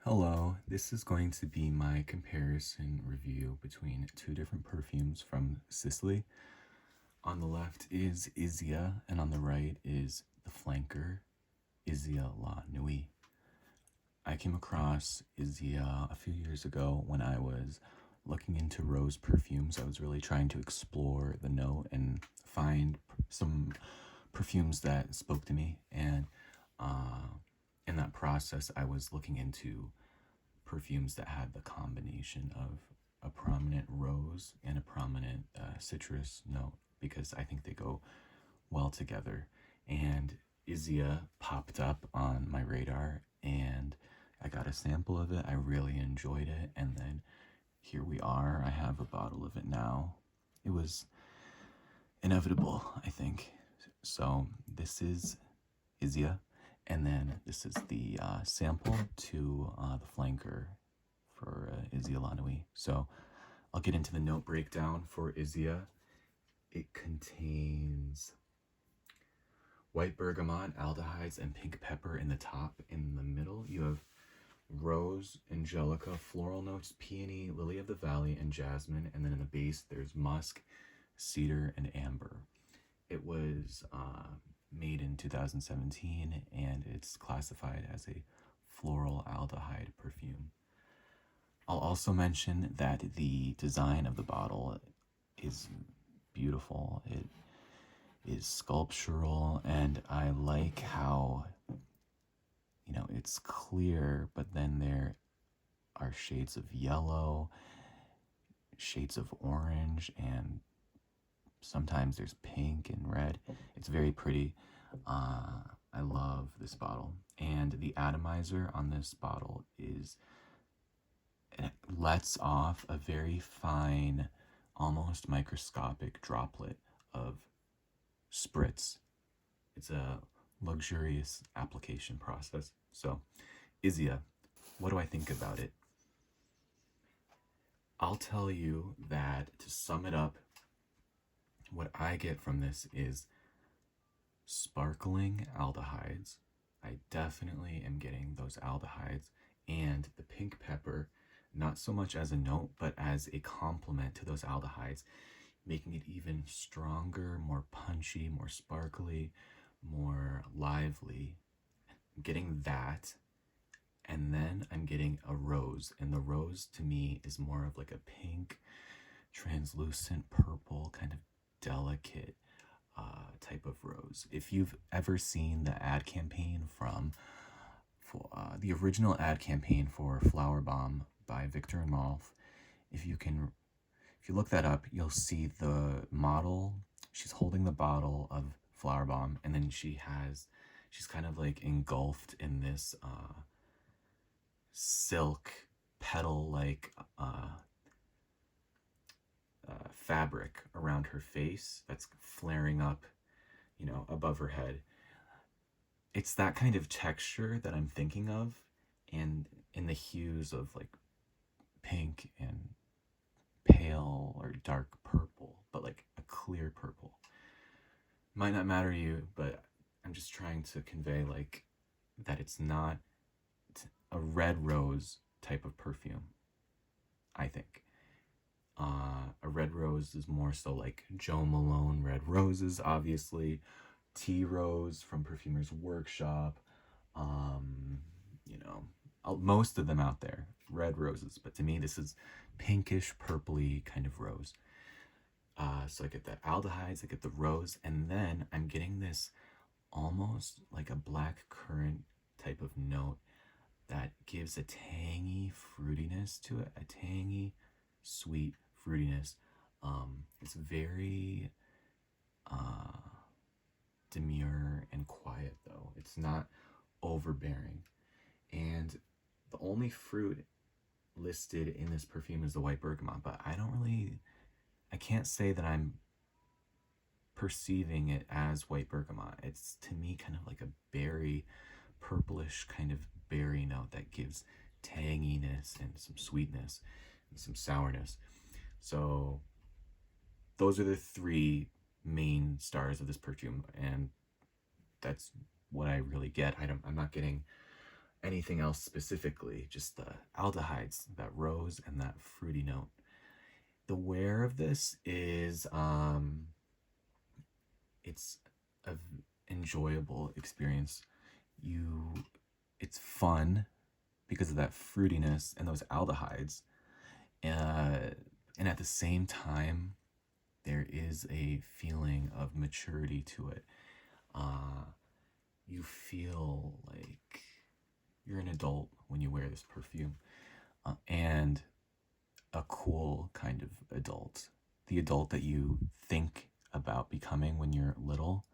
Hello, this is going to be my comparison review between two different perfumes from Sisley. On the left is Izia, and on the right is the flanker, Izia la Nuit. I came across Izia a few years ago when I was looking into rose perfumes. I was really trying to explore the note and find some perfumes that spoke to me. And in that process, I was looking into perfumes that had the combination of a prominent rose and a prominent citrus note because I think they go well together. And Izia popped up on my radar and I got a sample of it. I really enjoyed it. And then here we are. I have a bottle of it now. It was inevitable, I think. So this is Izia. And then this is the sample to the flanker for Izia la Nuit. So I'll get into the note breakdown for Izia. It contains white bergamot, aldehydes, and pink pepper in the top. In the middle, you have rose, angelica, floral notes, peony, lily of the valley, and jasmine. And then in the base, there's musk, cedar, and amber. It was made in 2017 and it's classified as a floral aldehyde perfume. I'll also mention that the design of the bottle is beautiful. It is sculptural, and I like how, it's clear, but then there are shades of yellow, shades of orange, and sometimes there's pink and red. It's very pretty. I love this bottle. And the atomizer on this bottle it lets off a very fine, almost microscopic droplet of spritz. It's a luxurious application process. So, Izia, what do I think about it? I'll tell you that to sum it up, what I get from this is sparkling aldehydes. I definitely am getting those aldehydes and the pink pepper, not so much as a note, but as a complement to those aldehydes, making it even stronger, more punchy, more sparkly, more lively. I'm getting that. And then I'm getting a rose. And the rose to me is more of like a pink, translucent purple, kind of delicate type of rose. If you've ever seen the ad campaign for the original ad campaign for Flower Bomb by Victor and Rolf, if you look that up, you'll see the model. She's holding the bottle of Flower Bomb, and then she's kind of like engulfed in this silk petal like fabric around her face that's flaring up, above her head. It's that kind of texture that I'm thinking of, and in the hues of like pink and pale or dark purple, but like a clear purple. Might not matter to you, but I'm just trying to convey like that it's not a red rose type of perfume, I think. A red rose is more so like Joe Malone red roses, obviously. Tea Rose from Perfumer's Workshop. You know, most of them out there, red roses. But to me, this is pinkish, purpley kind of rose. So I get the aldehydes, I get the rose, and then I'm getting this almost like a black currant type of note that gives a tangy fruitiness to it, a tangy, sweet fruitiness. It's very demure and quiet, though. It's not overbearing. And the only fruit listed in this perfume is the white bergamot, but I can't say that I'm perceiving it as white bergamot. It's to me kind of like a berry, purplish kind of berry note that gives tanginess and some sweetness and some sourness. So those are the three main stars of this perfume, and that's what I really get. I'm not getting anything else specifically, just the aldehydes, that rose and that fruity note. The wear of this is it's a enjoyable experience. You it's fun because of that fruitiness and those aldehydes. Uh, and at the same time, there is a feeling of maturity to it. Uh, you feel like you're an adult when you wear this perfume, and a cool kind of adult. The adult that you think about becoming when you're little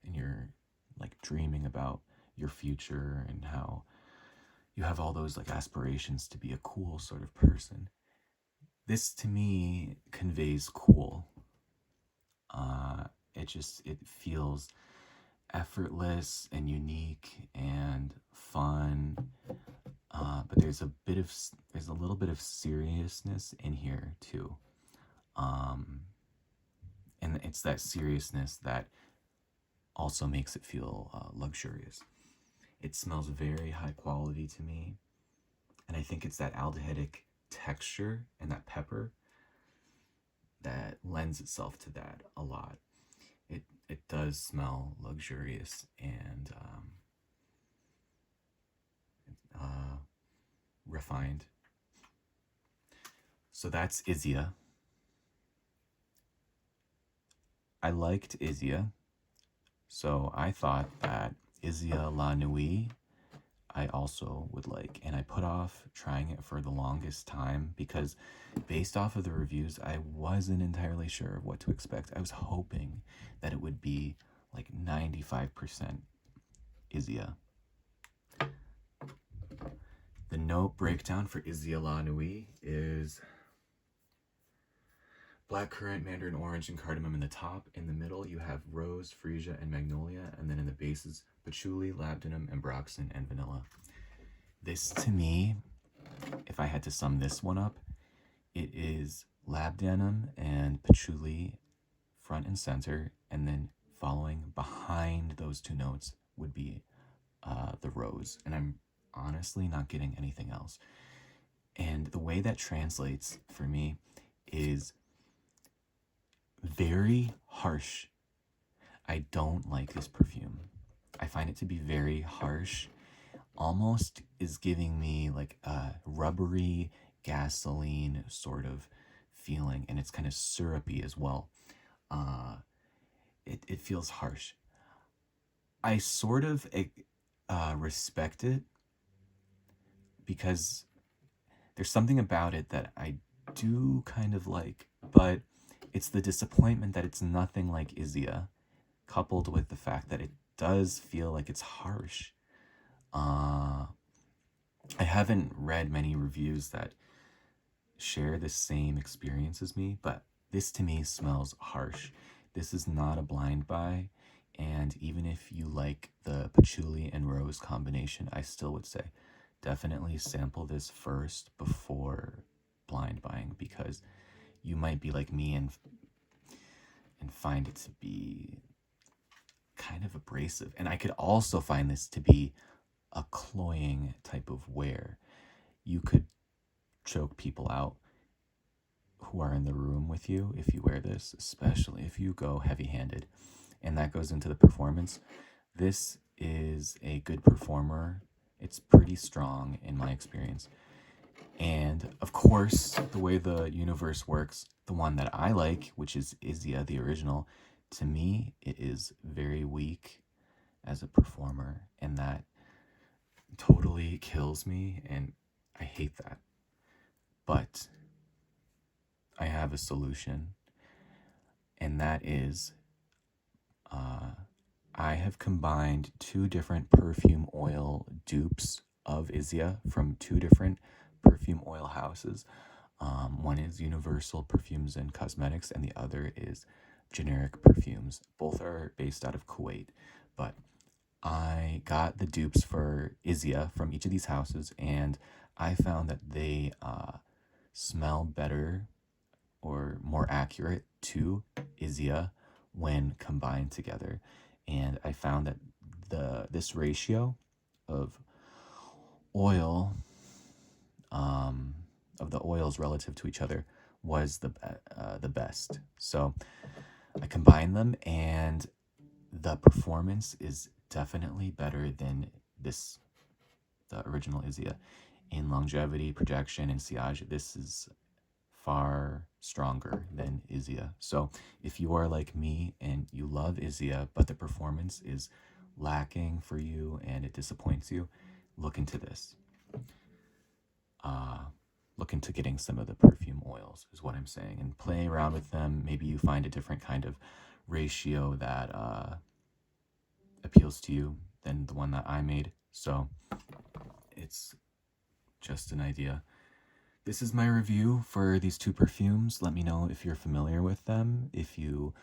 and you're like dreaming about your future and how you have all those like aspirations to be a cool sort of person. This to me conveys cool. Uh, it feels effortless and unique and fun. But there's a little bit of seriousness in here too. Um, and it's that seriousness that also makes it feel luxurious. It smells very high quality to me, and I think it's that aldehydic texture and that pepper that lends itself to that a lot. It does smell luxurious and uh, refined. So that's Izia. I liked Izia, so I thought that Izia la Nuit I also would like. And I put off trying it for the longest time because, based off of the reviews, I wasn't entirely sure of what to expect. I was hoping that it would be like 95% Izia. The note breakdown for Izia la Nuit is blackcurrant, mandarin orange, and cardamom in the top. In the middle, you have rose, freesia, and magnolia. And then in the bases, patchouli, labdanum, ambroxan, and vanilla. This, to me, if I had to sum this one up, it is labdanum and patchouli front and center, and then following behind those two notes would be the rose. And I'm honestly not getting anything else. And the way that translates for me is very harsh. I don't like this perfume. I find it to be very harsh, almost is giving me like a rubbery gasoline sort of feeling, and it's kind of syrupy as well. Uh, it feels harsh. I sort of respect it because there's something about it that I do kind of like, but it's the disappointment that it's nothing like Izia, coupled with the fact that it does feel like it's harsh. Uh, I haven't read many reviews that share the same experience as me, but this to me smells harsh. This is not a blind buy, and even if you like the patchouli and rose combination, I still would say definitely sample this first before blind buying, because you might be like me and find it to be kind of abrasive. And I could also find this to be a cloying type of wear. You could choke people out who are in the room with you if you wear this, especially if you go heavy handed. And that goes into the performance. This is a good performer. It's pretty strong in my experience. And of course, the way the universe works, the one that I like, which is Izia, the original, to me, it is very weak as a performer. And that totally kills me. And I hate that. But I have a solution. And that is I have combined two different perfume oil dupes of Izia from two different perfume oil houses. One is Universal Perfumes and Cosmetics, and the other is Generic Perfumes. Both are based out of Kuwait, but I got the dupes for Izia from each of these houses, and I found that they smell better or more accurate to Izia when combined together. And I found that this ratio of oil, of the oils relative to each other, was the best. So I combined them, and the performance is definitely better than the original Izia. In longevity, projection, and sillage, this is far stronger than Izia. So if you are like me and you love Izia, but the performance is lacking for you and it disappoints you, look into this. Look into getting some of the perfume oils, is what I'm saying, and play around with them. Maybe you find a different kind of ratio that appeals to you than the one that I made. So it's just an idea. This is my review for these two perfumes. Let me know if you're familiar with them, if you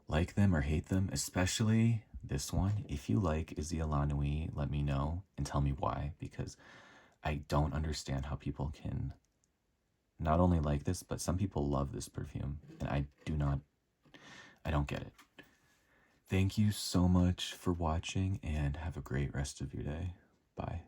like them or hate them, especially this one. If you like Izia la Nuit, let me know and tell me why, because I don't understand how people can not only like this, but some people love this perfume, and I don't get it. Thank you so much for watching, and have a great rest of your day. Bye.